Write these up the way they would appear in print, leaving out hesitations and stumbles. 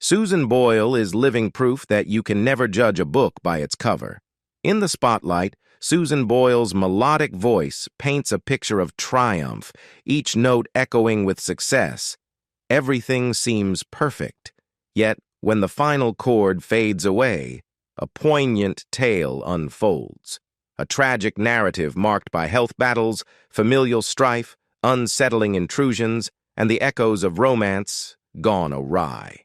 Susan Boyle is living proof that you can never judge a book by its cover. In the spotlight, Susan Boyle's melodic voice paints a picture of triumph, each note echoing with success. Everything seems perfect, yet when the final chord fades away, a poignant tale unfolds. A tragic narrative marked by health battles, familial strife, unsettling intrusions, and the echoes of romance gone awry.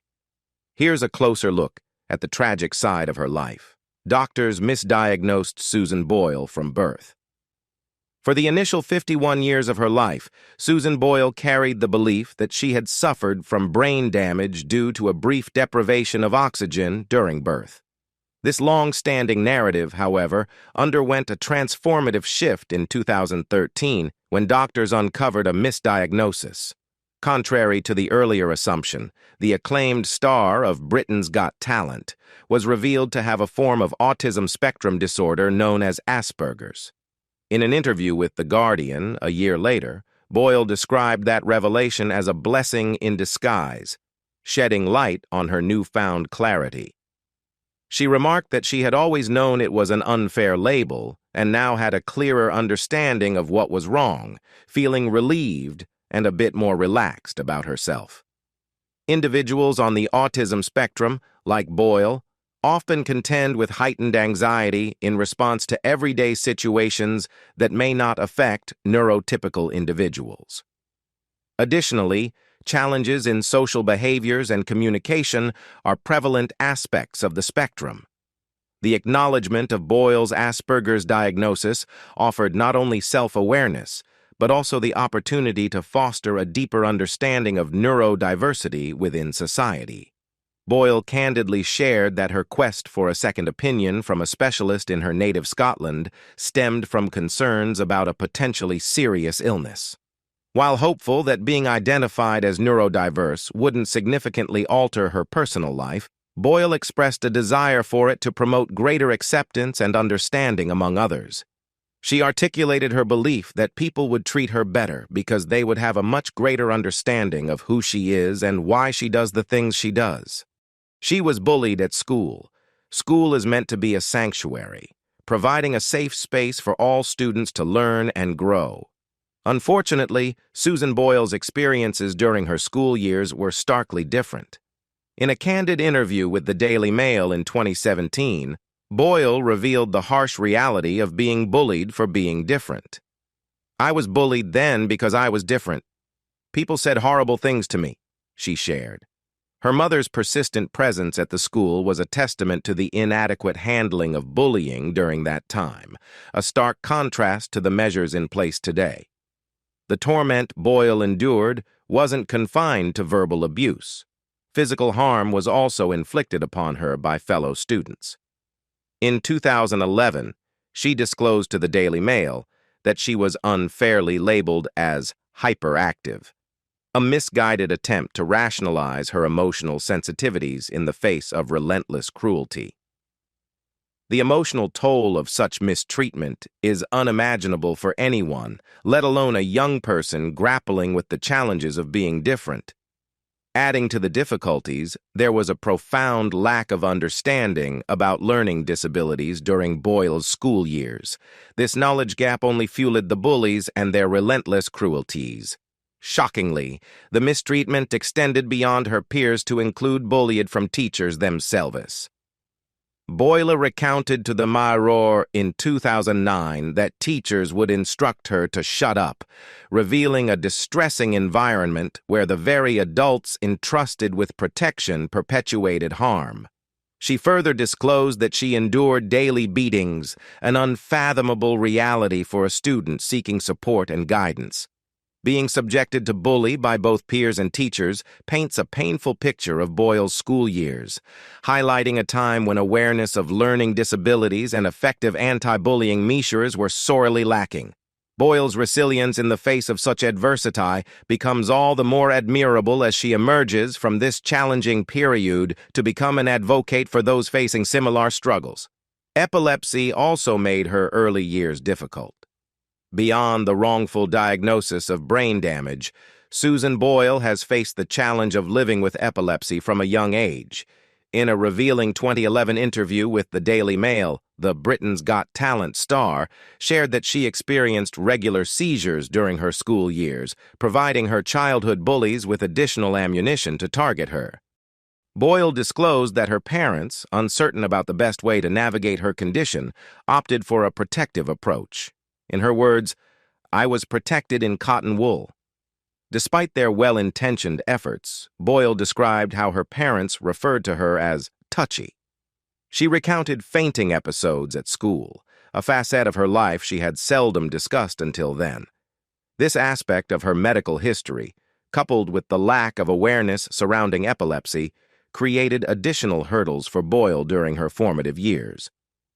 Here's a closer look at the tragic side of her life. Doctors misdiagnosed Susan Boyle from birth. For the initial 51 years of her life, Susan Boyle carried the belief that she had suffered from brain damage due to a brief deprivation of oxygen during birth. This long-standing narrative, however, underwent a transformative shift in 2013 when doctors uncovered a misdiagnosis. Contrary to the earlier assumption, the acclaimed star of Britain's Got Talent was revealed to have a form of autism spectrum disorder known as Asperger's. In an interview with The Guardian a year later, Boyle described that revelation as a blessing in disguise, shedding light on her newfound clarity. She remarked that she had always known it was an unfair label and now had a clearer understanding of what was wrong, feeling relieved and a bit more relaxed about herself. Individuals on the autism spectrum, like Boyle, often contend with heightened anxiety in response to everyday situations that may not affect neurotypical individuals. Additionally, challenges in social behaviors and communication are prevalent aspects of the spectrum. The acknowledgement of Boyle's Asperger's diagnosis offered not only self-awareness, but also the opportunity to foster a deeper understanding of neurodiversity within society. Boyle candidly shared that her quest for a second opinion from a specialist in her native Scotland stemmed from concerns about a potentially serious illness. While hopeful that being identified as neurodiverse wouldn't significantly alter her personal life, Boyle expressed a desire for it to promote greater acceptance and understanding among others. She articulated her belief that people would treat her better because they would have a much greater understanding of who she is and why she does the things she does. She was bullied at school. School is meant to be a sanctuary, providing a safe space for all students to learn and grow. Unfortunately, Susan Boyle's experiences during her school years were starkly different. In a candid interview with the Daily Mail in 2017, Boyle revealed the harsh reality of being bullied for being different. "I was bullied then because I was different. People said horrible things to me," she shared. Her mother's persistent presence at the school was a testament to the inadequate handling of bullying during that time, a stark contrast to the measures in place today. The torment Boyle endured wasn't confined to verbal abuse. Physical harm was also inflicted upon her by fellow students. In 2011, she disclosed to the Daily Mail that she was unfairly labeled as hyperactive, a misguided attempt to rationalize her emotional sensitivities in the face of relentless cruelty. The emotional toll of such mistreatment is unimaginable for anyone, let alone a young person grappling with the challenges of being different. Adding to the difficulties, there was a profound lack of understanding about learning disabilities during Boyle's school years. This knowledge gap only fueled the bullies and their relentless cruelties. Shockingly, the mistreatment extended beyond her peers to include bullying from teachers themselves. Boyle recounted to the Mirror in 2009 that teachers would instruct her to shut up, revealing a distressing environment where the very adults entrusted with protection perpetuated harm. She further disclosed that she endured daily beatings, an unfathomable reality for a student seeking support and guidance. Being subjected to bully by both peers and teachers paints a painful picture of Boyle's school years, highlighting a time when awareness of learning disabilities and effective anti-bullying measures were sorely lacking. Boyle's resilience in the face of such adversity becomes all the more admirable as she emerges from this challenging period to become an advocate for those facing similar struggles. Epilepsy also made her early years difficult. Beyond the wrongful diagnosis of brain damage, Susan Boyle has faced the challenge of living with epilepsy from a young age. In a revealing 2011 interview with the Daily Mail, the Britain's Got Talent star shared that she experienced regular seizures during her school years, providing her childhood bullies with additional ammunition to target her. Boyle disclosed that her parents, uncertain about the best way to navigate her condition, opted for a protective approach. In her words, "I was protected in cotton wool." Despite their well-intentioned efforts, Boyle described how her parents referred to her as touchy. She recounted fainting episodes at school, a facet of her life she had seldom discussed until then. This aspect of her medical history, coupled with the lack of awareness surrounding epilepsy, created additional hurdles for Boyle during her formative years.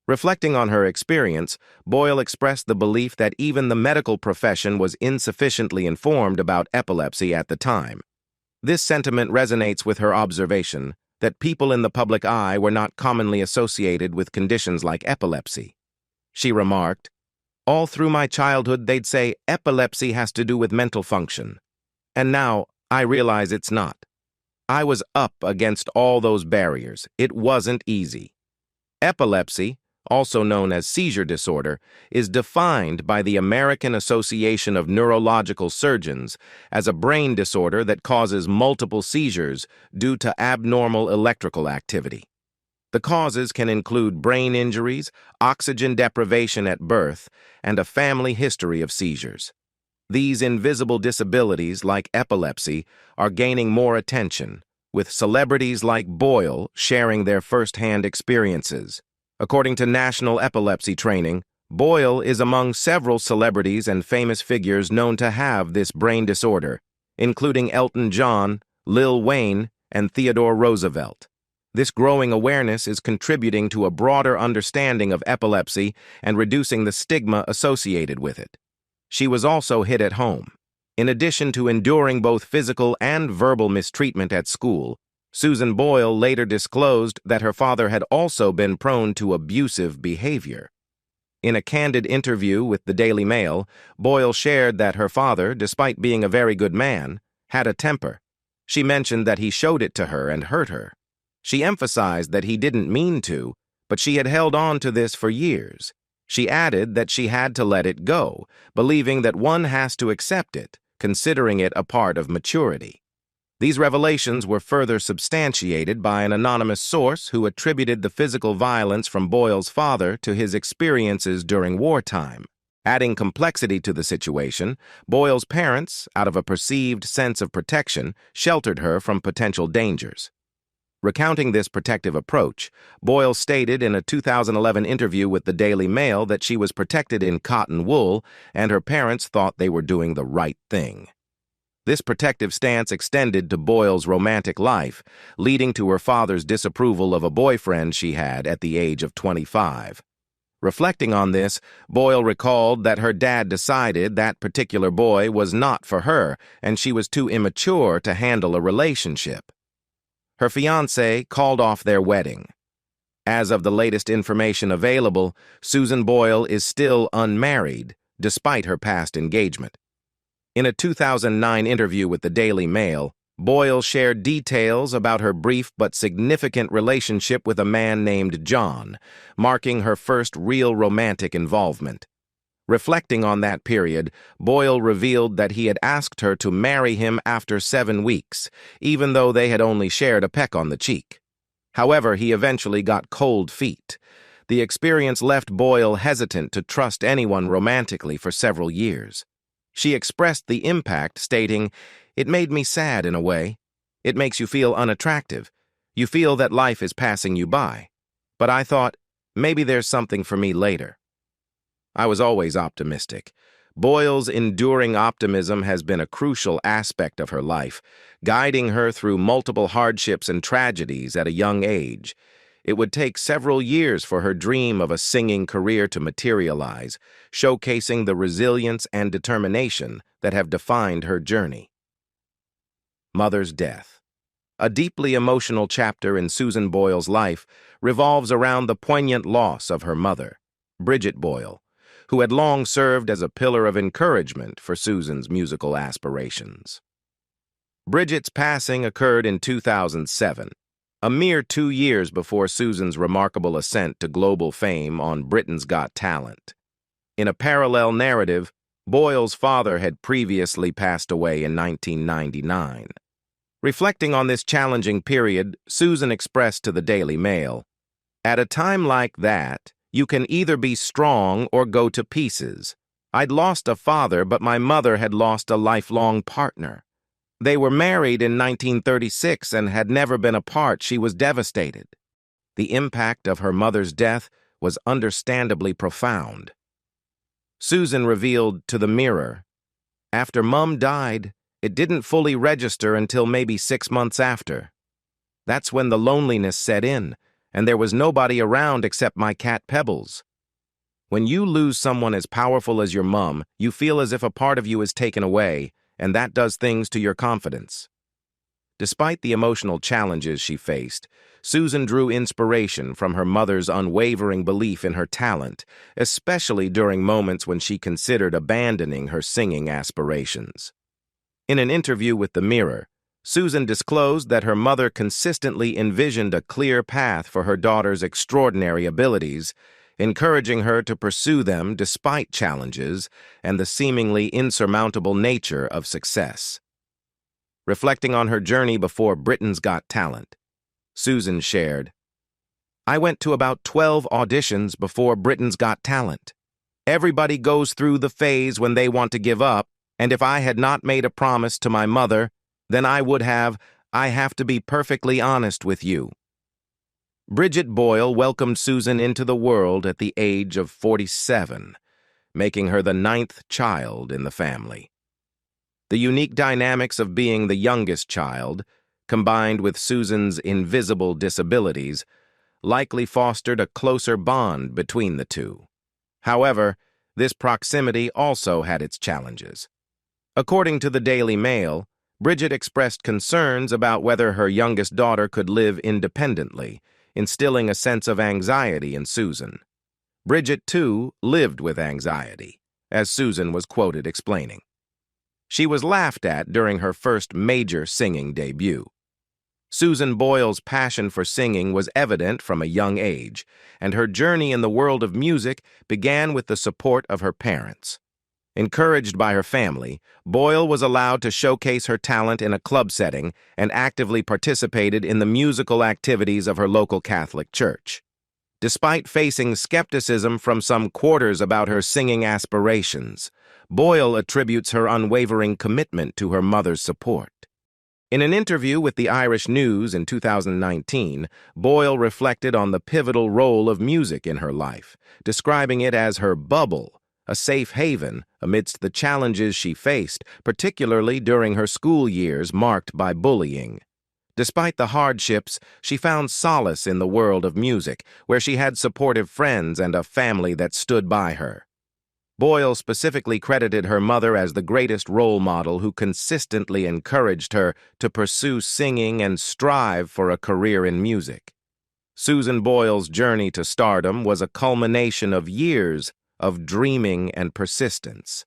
Reflecting on her experience, Boyle expressed the belief that even the medical profession was insufficiently informed about epilepsy at the time. This sentiment resonates with her observation that people in the public eye were not commonly associated with conditions like epilepsy. She remarked, "All through my childhood they'd say epilepsy has to do with mental function. And now I realize it's not. I was up against all those barriers. It wasn't easy." Epilepsy, also known as seizure disorder, is defined by the American Association of Neurological Surgeons as a brain disorder that causes multiple seizures due to abnormal electrical activity. The causes can include brain injuries, oxygen deprivation at birth, and a family history of seizures. These invisible disabilities, like epilepsy, are gaining more attention, with celebrities like Boyle sharing their first-hand experiences. According to National Epilepsy Training, Boyle is among several celebrities and famous figures known to have this brain disorder, including Elton John, Lil Wayne, and Theodore Roosevelt. This growing awareness is contributing to a broader understanding of epilepsy and reducing the stigma associated with it. She was also hit at home. In addition to enduring both physical and verbal mistreatment at school, Susan Boyle later disclosed that her father had also been prone to abusive behavior. In a candid interview with the Daily Mail, Boyle shared that her father, despite being a very good man, had a temper. She mentioned that he showed it to her and hurt her. She emphasized that he didn't mean to, but she had held on to this for years. She added that she had to let it go, believing that one has to accept it, considering it a part of maturity. These revelations were further substantiated by an anonymous source who attributed the physical violence from Boyle's father to his experiences during wartime. Adding complexity to the situation, Boyle's parents, out of a perceived sense of protection, sheltered her from potential dangers. Recounting this protective approach, Boyle stated in a 2011 interview with the Daily Mail that she was protected in cotton wool and her parents thought they were doing the right thing. This protective stance extended to Boyle's romantic life, leading to her father's disapproval of a boyfriend she had at the age of 25. Reflecting on this, Boyle recalled that her dad decided that particular boy was not for her and she was too immature to handle a relationship. Her fiancé called off their wedding. As of the latest information available, Susan Boyle is still unmarried, despite her past engagement. In a 2009 interview with the Daily Mail, Boyle shared details about her brief but significant relationship with a man named John, marking her first real romantic involvement. Reflecting on that period, Boyle revealed that he had asked her to marry him after 7 weeks, even though they had only shared a peck on the cheek. However, he eventually got cold feet. The experience left Boyle hesitant to trust anyone romantically for several years. She expressed the impact, stating, "It made me sad in a way. It makes you feel unattractive. You feel that life is passing you by. But I thought, maybe there's something for me later." I was always optimistic. Boyle's enduring optimism has been a crucial aspect of her life, guiding her through multiple hardships and tragedies at a young age. It would take several years for her dream of a singing career to materialize, showcasing the resilience and determination that have defined her journey. Mother's death. A deeply emotional chapter in Susan Boyle's life revolves around the poignant loss of her mother, Bridget Boyle, who had long served as a pillar of encouragement for Susan's musical aspirations. Bridget's passing occurred in 2007, a mere 2 years before Susan's remarkable ascent to global fame on Britain's Got Talent. In a parallel narrative, Boyle's father had previously passed away in 1999. Reflecting on this challenging period, Susan expressed to the Daily Mail, "At a time like that, you can either be strong or go to pieces. I'd lost a father, but my mother had lost a lifelong partner. They were married in 1936 and had never been apart. She was devastated. The impact of her mother's death was understandably profound." Susan revealed to the Mirror, "After Mum died, it didn't fully register until maybe 6 months after. That's when the loneliness set in, and there was nobody around except my cat Pebbles. When you lose someone as powerful as your mum, you feel as if a part of you is taken away, and that does things to your confidence." Despite the emotional challenges she faced, Susan drew inspiration from her mother's unwavering belief in her talent, especially during moments when she considered abandoning her singing aspirations. In an interview with the Mirror, Susan disclosed that her mother consistently envisioned a clear path for her daughter's extraordinary abilities, encouraging her to pursue them despite challenges and the seemingly insurmountable nature of success. Reflecting on her journey before Britain's Got Talent, Susan shared, "I went to about 12 auditions before Britain's Got Talent. Everybody goes through the phase when they want to give up, and if I had not made a promise to my mother, then I have to be perfectly honest with you." Bridget Boyle welcomed Susan into the world at the age of 47, making her the 9th child in the family. The unique dynamics of being the youngest child, combined with Susan's invisible disabilities, likely fostered a closer bond between the two. However, this proximity also had its challenges. According to the Daily Mail, Bridget expressed concerns about whether her youngest daughter could live independently, instilling a sense of anxiety in Susan. Bridget, too, lived with anxiety, as Susan was quoted explaining. She was laughed at during her first major singing debut. Susan Boyle's passion for singing was evident from a young age, and her journey in the world of music began with the support of her parents. Encouraged by her family, Boyle was allowed to showcase her talent in a club setting and actively participated in the musical activities of her local Catholic church. Despite facing skepticism from some quarters about her singing aspirations, Boyle attributes her unwavering commitment to her mother's support. In an interview with the Irish News in 2019, Boyle reflected on the pivotal role of music in her life, describing it as her bubble, a safe haven amidst the challenges she faced, particularly during her school years marked by bullying. Despite the hardships, she found solace in the world of music, where she had supportive friends and a family that stood by her. Boyle specifically credited her mother as the greatest role model who consistently encouraged her to pursue singing and strive for a career in music. Susan Boyle's journey to stardom was a culmination of years of dreaming and persistence.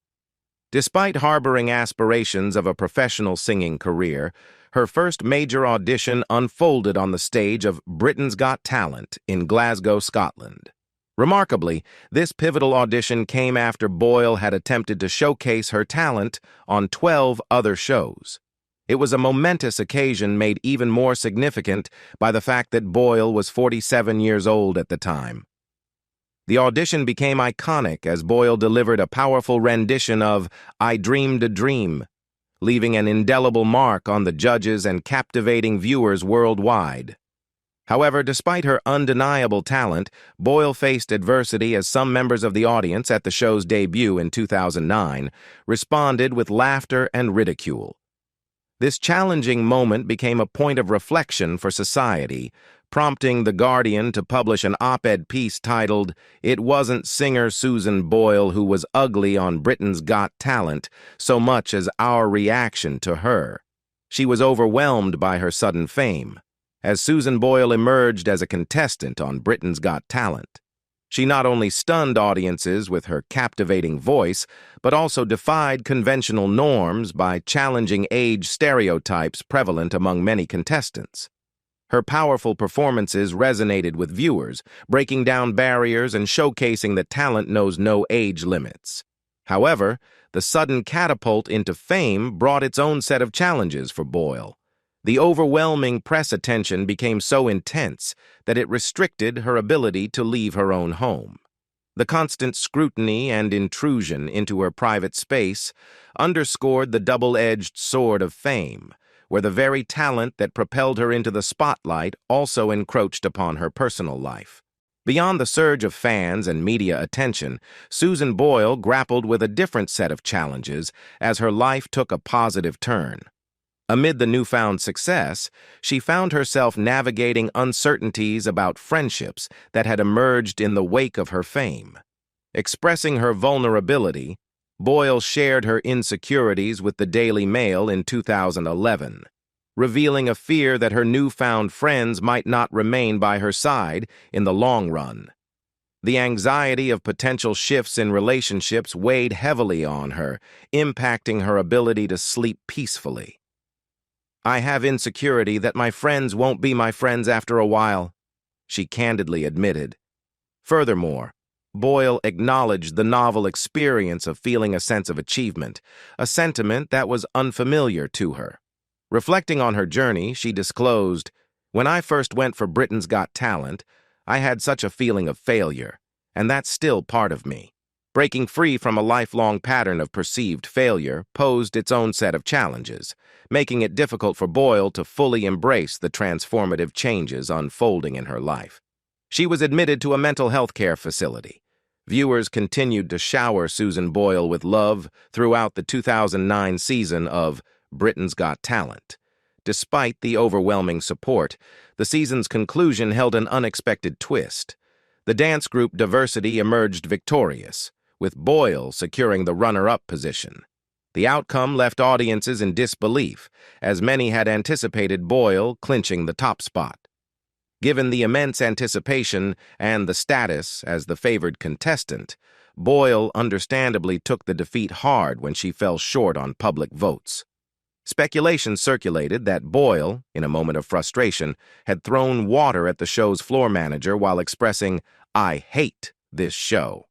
Despite harboring aspirations of a professional singing career, her first major audition unfolded on the stage of Britain's Got Talent in Glasgow, Scotland. Remarkably, this pivotal audition came after Boyle had attempted to showcase her talent on 12 other shows. It was a momentous occasion made even more significant by the fact that Boyle was 47 years old at the time. The audition became iconic as Boyle delivered a powerful rendition of "I Dreamed a Dream," leaving an indelible mark on the judges and captivating viewers worldwide. However, despite her undeniable talent, Boyle faced adversity as some members of the audience at the show's debut in 2009 responded with laughter and ridicule. This challenging moment became a point of reflection for society, prompting The Guardian to publish an op-ed piece titled, "It Wasn't Singer Susan Boyle Who Was Ugly on Britain's Got Talent so much as our reaction to her. She was overwhelmed by her sudden fame," as Susan Boyle emerged as a contestant on Britain's Got Talent. She not only stunned audiences with her captivating voice, but also defied conventional norms by challenging age stereotypes prevalent among many contestants. Her powerful performances resonated with viewers, breaking down barriers and showcasing that talent knows no age limits. However, the sudden catapult into fame brought its own set of challenges for Boyle. The overwhelming press attention became so intense that it restricted her ability to leave her own home. The constant scrutiny and intrusion into her private space underscored the double-edged sword of fame, where the very talent that propelled her into the spotlight also encroached upon her personal life. Beyond the surge of fans and media attention, Susan Boyle grappled with a different set of challenges as her life took a positive turn. Amid the newfound success, she found herself navigating uncertainties about friendships that had emerged in the wake of her fame. Expressing her vulnerability, Boyle shared her insecurities with the Daily Mail in 2011, revealing a fear that her newfound friends might not remain by her side in the long run. The anxiety of potential shifts in relationships weighed heavily on her, impacting her ability to sleep peacefully. "I have insecurity that my friends won't be my friends after a while," she candidly admitted. Furthermore, Boyle acknowledged the novel experience of feeling a sense of achievement, a sentiment that was unfamiliar to her. Reflecting on her journey, she disclosed, "When I first went for Britain's Got Talent, I had such a feeling of failure, and that's still part of me." Breaking free from a lifelong pattern of perceived failure posed its own set of challenges, making it difficult for Boyle to fully embrace the transformative changes unfolding in her life. She was admitted to a mental health care facility. Viewers continued to shower Susan Boyle with love throughout the 2009 season of Britain's Got Talent. Despite the overwhelming support, the season's conclusion held an unexpected twist. The dance group Diversity emerged victorious, with Boyle securing the runner-up position. The outcome left audiences in disbelief, as many had anticipated Boyle clinching the top spot. Given the immense anticipation and the status as the favored contestant, Boyle understandably took the defeat hard when she fell short on public votes. Speculation circulated that Boyle, in a moment of frustration, had thrown water at the show's floor manager while expressing, "I hate this show."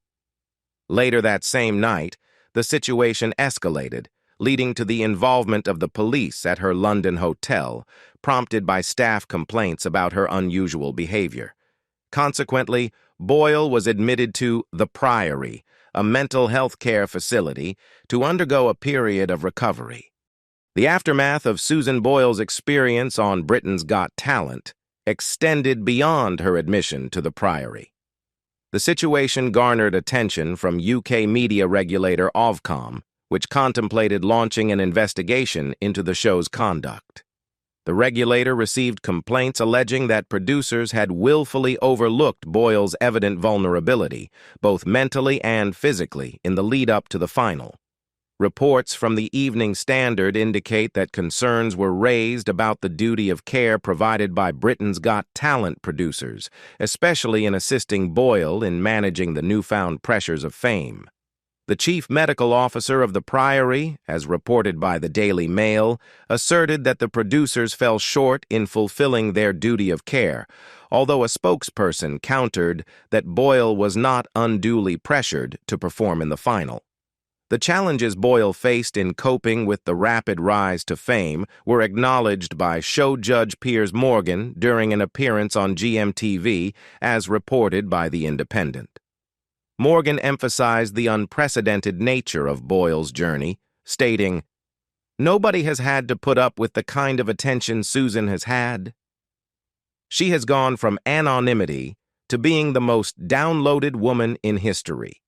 Later that same night, the situation escalated, leading to the involvement of the police at her London hotel, prompted by staff complaints about her unusual behavior. Consequently, Boyle was admitted to the Priory, a mental health care facility, to undergo a period of recovery. The aftermath of Susan Boyle's experience on Britain's Got Talent extended beyond her admission to the Priory. The situation garnered attention from UK media regulator Ofcom, which contemplated launching an investigation into the show's conduct. The regulator received complaints alleging that producers had willfully overlooked Boyle's evident vulnerability, both mentally and physically, in the lead-up to the final. Reports from the Evening Standard indicate that concerns were raised about the duty of care provided by Britain's Got Talent producers, especially in assisting Boyle in managing the newfound pressures of fame. The chief medical officer of the Priory, as reported by the Daily Mail, asserted that the producers fell short in fulfilling their duty of care, although a spokesperson countered that Boyle was not unduly pressured to perform in the final. The challenges Boyle faced in coping with the rapid rise to fame were acknowledged by show judge Piers Morgan during an appearance on GMTV, as reported by The Independent. Morgan emphasized the unprecedented nature of Boyle's journey, stating, "Nobody has had to put up with the kind of attention Susan has had. She has gone from anonymity to being the most downloaded woman in history."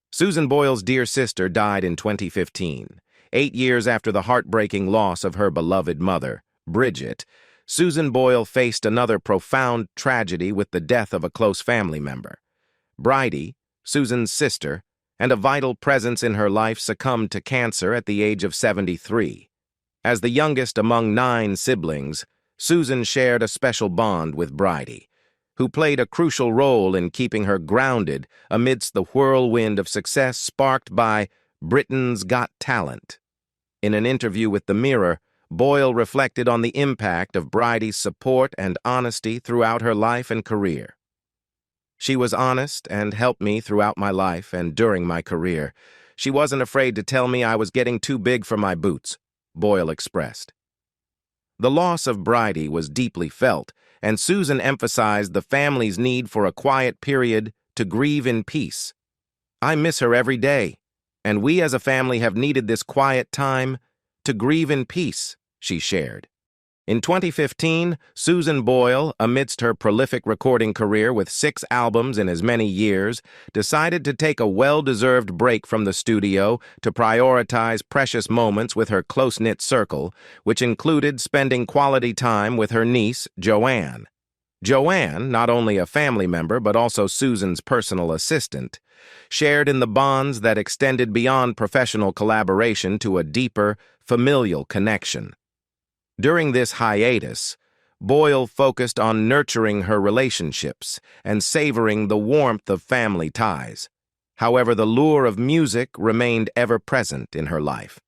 Susan Boyle's dear sister died in 2015. 8 years after the heartbreaking loss of her beloved mother, Bridget, Susan Boyle faced another profound tragedy with the death of a close family member. Bridie, Susan's sister, and a vital presence in her life, succumbed to cancer at the age of 73. As the youngest among 9 siblings, Susan shared a special bond with Bridie. who played a crucial role in keeping her grounded amidst the whirlwind of success sparked by Britain's Got Talent. In an interview with The Mirror, Boyle reflected on the impact of Bridie's support and honesty throughout her life and career. "She was honest and helped me throughout my life and during my career. She wasn't afraid to tell me I was getting too big for my boots," Boyle expressed. The loss of Bridie was deeply felt, and Susan emphasized the family's need for a quiet period to grieve in peace. "I miss her every day, and we as a family have needed this quiet time to grieve in peace," she shared. In 2015, Susan Boyle, amidst her prolific recording career with 6 albums in as many years, decided to take a well-deserved break from the studio to prioritize precious moments with her close-knit circle, which included spending quality time with her niece, Joanne. Joanne, not only a family member but also Susan's personal assistant, shared in the bonds that extended beyond professional collaboration to a deeper, familial connection. During this hiatus, Boyle focused on nurturing her relationships and savoring the warmth of family ties. However, the lure of music remained ever present in her life.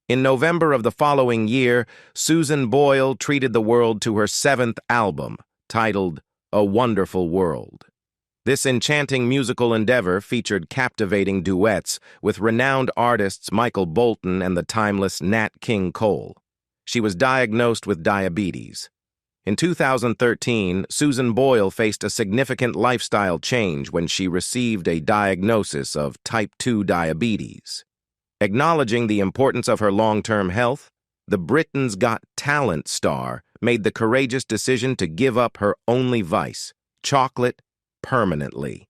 In November of the following year, Susan Boyle treated the world to her 7th album, titled A Wonderful World. This enchanting musical endeavor featured captivating duets with renowned artists Michael Bolton and the timeless Nat King Cole. She was diagnosed with diabetes. In 2013, Susan Boyle faced a significant lifestyle change when she received a diagnosis of type 2 diabetes. Acknowledging the importance of her long-term health, the Britain's Got Talent star made the courageous decision to give up her only vice, chocolate, permanently.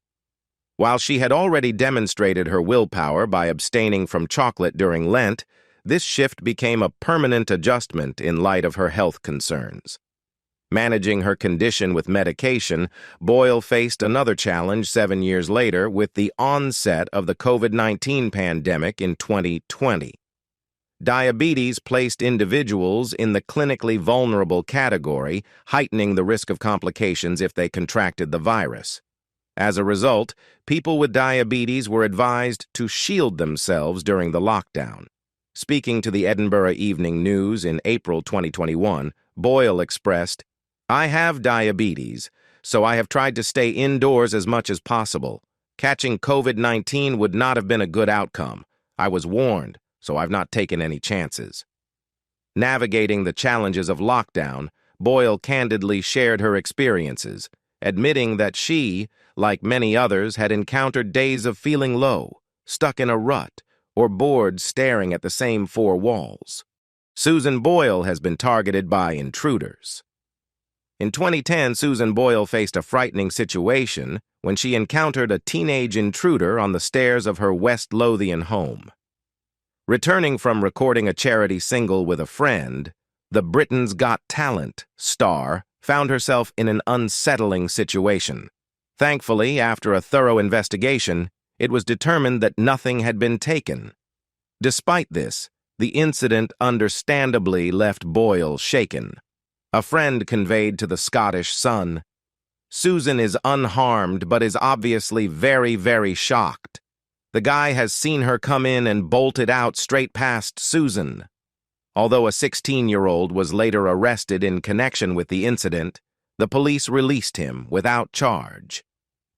While she had already demonstrated her willpower by abstaining from chocolate during Lent, this shift became a permanent adjustment in light of her health concerns. Managing her condition with medication, Boyle faced another challenge 7 years later with the onset of the COVID-19 pandemic in 2020. Diabetes placed individuals in the clinically vulnerable category, heightening the risk of complications if they contracted the virus. As a result, people with diabetes were advised to shield themselves during the lockdown. Speaking to the Edinburgh Evening News in April 2021, Boyle expressed, "I have diabetes, so I have tried to stay indoors as much as possible. Catching COVID-19 would not have been a good outcome. I was warned, so I've not taken any chances." Navigating the challenges of lockdown, Boyle candidly shared her experiences, admitting that she, like many others, had encountered days of feeling low, stuck in a rut, or bored staring at the same 4 walls. Susan Boyle has been targeted by intruders. In 2010, Susan Boyle faced a frightening situation when she encountered a teenage intruder on the stairs of her West Lothian home. Returning from recording a charity single with a friend, the Britain's Got Talent star found herself in an unsettling situation. Thankfully, after a thorough investigation, it was determined that nothing had been taken. Despite this, the incident understandably left Boyle shaken. A friend conveyed to the Scottish Sun, "Susan is unharmed but is obviously very, very shocked. The guy has seen her come in and bolted out straight past Susan." Although a 16-year-old was later arrested in connection with the incident, the police released him without charge.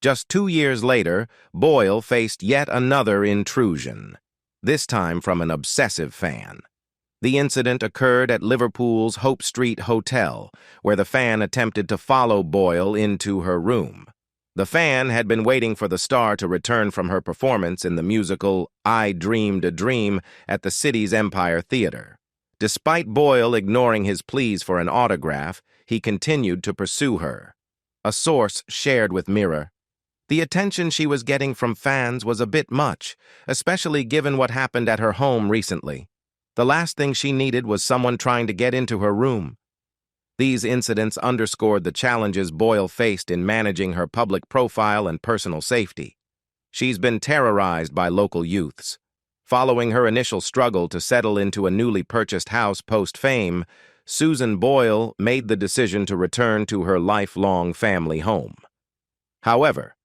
Just 2 years later, Boyle faced yet another intrusion, this time from an obsessive fan. The incident occurred at Liverpool's Hope Street Hotel, where the fan attempted to follow Boyle into her room. The fan had been waiting for the star to return from her performance in the musical I Dreamed a Dream at the city's Empire Theatre. Despite Boyle ignoring his pleas for an autograph, he continued to pursue her. A source shared with Mirror, "The attention she was getting from fans was a bit much, especially given what happened at her home recently. The last thing she needed was someone trying to get into her room." These incidents underscored the challenges Boyle faced in managing her public profile and personal safety. She's been terrorized by local youths. Following her initial struggle to settle into a newly purchased house post-fame, Susan Boyle made the decision to return to her lifelong family home. However,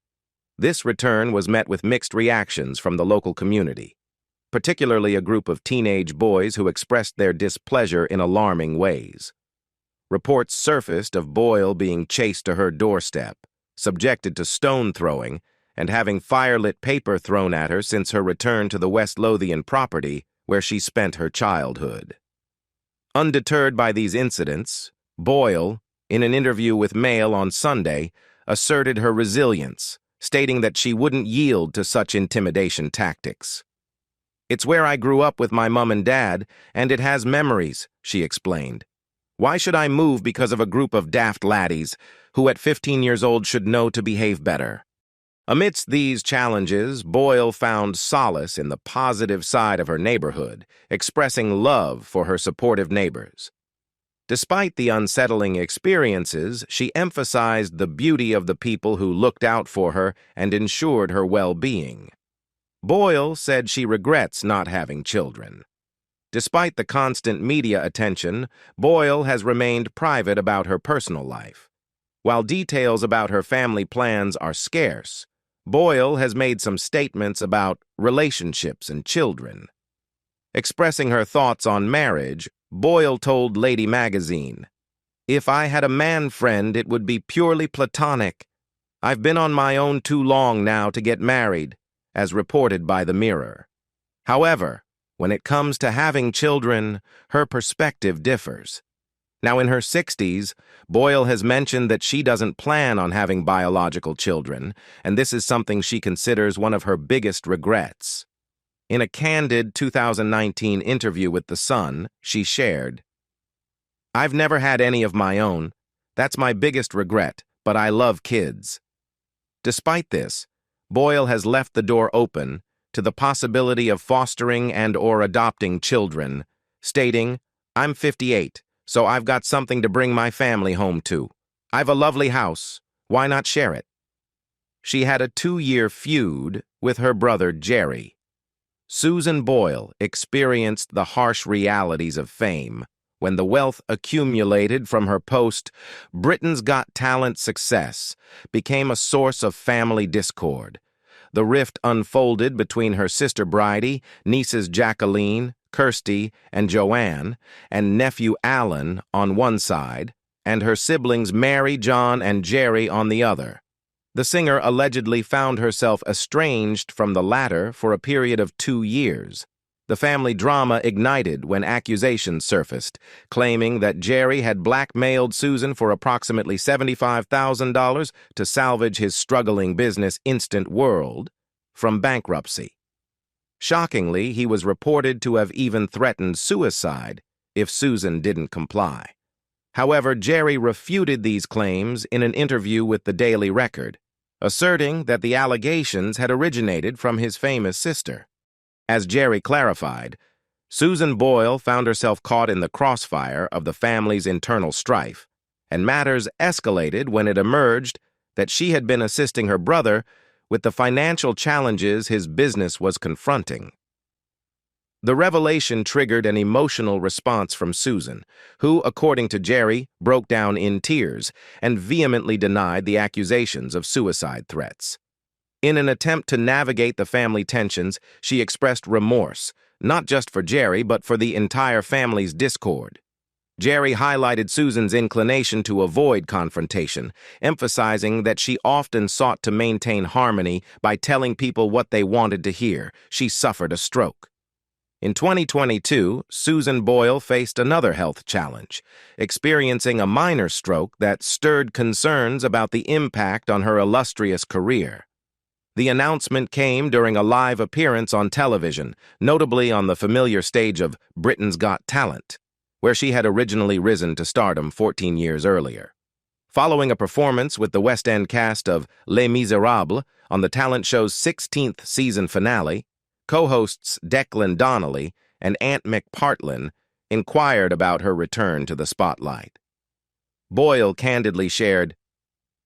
this return was met with mixed reactions from the local community, particularly a group of teenage boys who expressed their displeasure in alarming ways. Reports surfaced of Boyle being chased to her doorstep, subjected to stone throwing, and having firelit paper thrown at her since her return to the West Lothian property where she spent her childhood. Undeterred by these incidents, Boyle, in an interview with Mail on Sunday, asserted her resilience, stating that she wouldn't yield to such intimidation tactics. "It's where I grew up with my mom and dad, and it has memories," she explained. "Why should I move because of a group of daft laddies who at 15 years old should know to behave better?" Amidst these challenges, Boyle found solace in the positive side of her neighborhood, expressing love for her supportive neighbors. Despite the unsettling experiences, she emphasized the beauty of the people who looked out for her and ensured her well-being. Boyle said she regrets not having children. Despite the constant media attention, Boyle has remained private about her personal life. While details about her family plans are scarce, Boyle has made some statements about relationships and children. Expressing her thoughts on marriage, Boyle told Lady Magazine, "If I had a man friend, it would be purely platonic. I've been on my own too long now to get married," as reported by The Mirror. However, when it comes to having children, her perspective differs. Now in her 60s, Boyle has mentioned that she doesn't plan on having biological children, and this is something she considers one of her biggest regrets. In a candid 2019 interview with The Sun, she shared, "I've never had any of my own. That's my biggest regret, but I love kids." Despite this, Boyle has left the door open to the possibility of fostering and/or adopting children, stating, "I'm 58. So I've got something to bring my family home to. I've a lovely house. Why not share it?" She had a 2-year feud with her brother Jerry. Susan Boyle experienced the harsh realities of fame when the wealth accumulated from her post Britain's Got Talent success became a source of family discord. The rift unfolded between her sister Bridie, nieces Jacqueline, Kirsty, and Joanne, and nephew Alan on one side, and her siblings Mary, John, and Jerry on the other. The singer allegedly found herself estranged from the latter for a period of 2 years. The family drama ignited when accusations surfaced, claiming that Jerry had blackmailed Susan for approximately $75,000 to salvage his struggling business Instant World from bankruptcy. Shockingly, he was reported to have even threatened suicide if Susan didn't comply. However, Jerry refuted these claims in an interview with the Daily Record, asserting that the allegations had originated from his famous sister. As Jerry clarified, Susan Boyle found herself caught in the crossfire of the family's internal strife, and matters escalated when it emerged that she had been assisting her brother with the financial challenges his business was confronting. The revelation triggered an emotional response from Susan, who, according to Jerry, broke down in tears and vehemently denied the accusations of suicide threats. In an attempt to navigate the family tensions, she expressed remorse, not just for Jerry, but for the entire family's discord. Jerry highlighted Susan's inclination to avoid confrontation, emphasizing that she often sought to maintain harmony by telling people what they wanted to hear. She suffered a stroke. In 2022, Susan Boyle faced another health challenge, experiencing a minor stroke that stirred concerns about the impact on her illustrious career. The announcement came during a live appearance on television, notably on the familiar stage of Britain's Got Talent, where she had originally risen to stardom 14 years earlier. Following a performance with the West End cast of Les Miserables on the talent show's 16th season finale, co-hosts Declan Donnelly and Aunt McPartlin inquired about her return to the spotlight. Boyle candidly shared,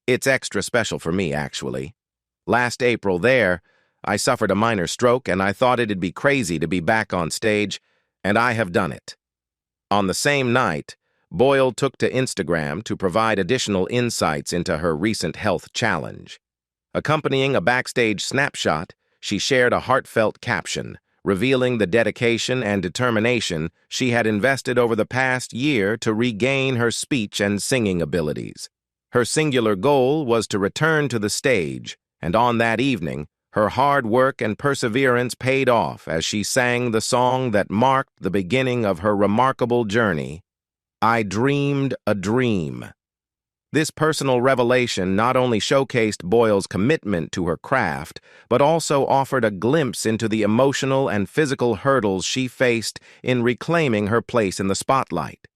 "It's extra special for me, actually. Last April I suffered a minor stroke and I thought it'd be crazy to be back on stage, and I have done it." On the same night, Boyle took to Instagram to provide additional insights into her recent health challenge. Accompanying a backstage snapshot, she shared a heartfelt caption, revealing the dedication and determination she had invested over the past year to regain her speech and singing abilities. Her singular goal was to return to the stage, and on that evening, her hard work and perseverance paid off as she sang the song that marked the beginning of her remarkable journey, "I Dreamed a Dream." This personal revelation not only showcased Boyle's commitment to her craft, but also offered a glimpse into the emotional and physical hurdles she faced in reclaiming her place in the spotlight.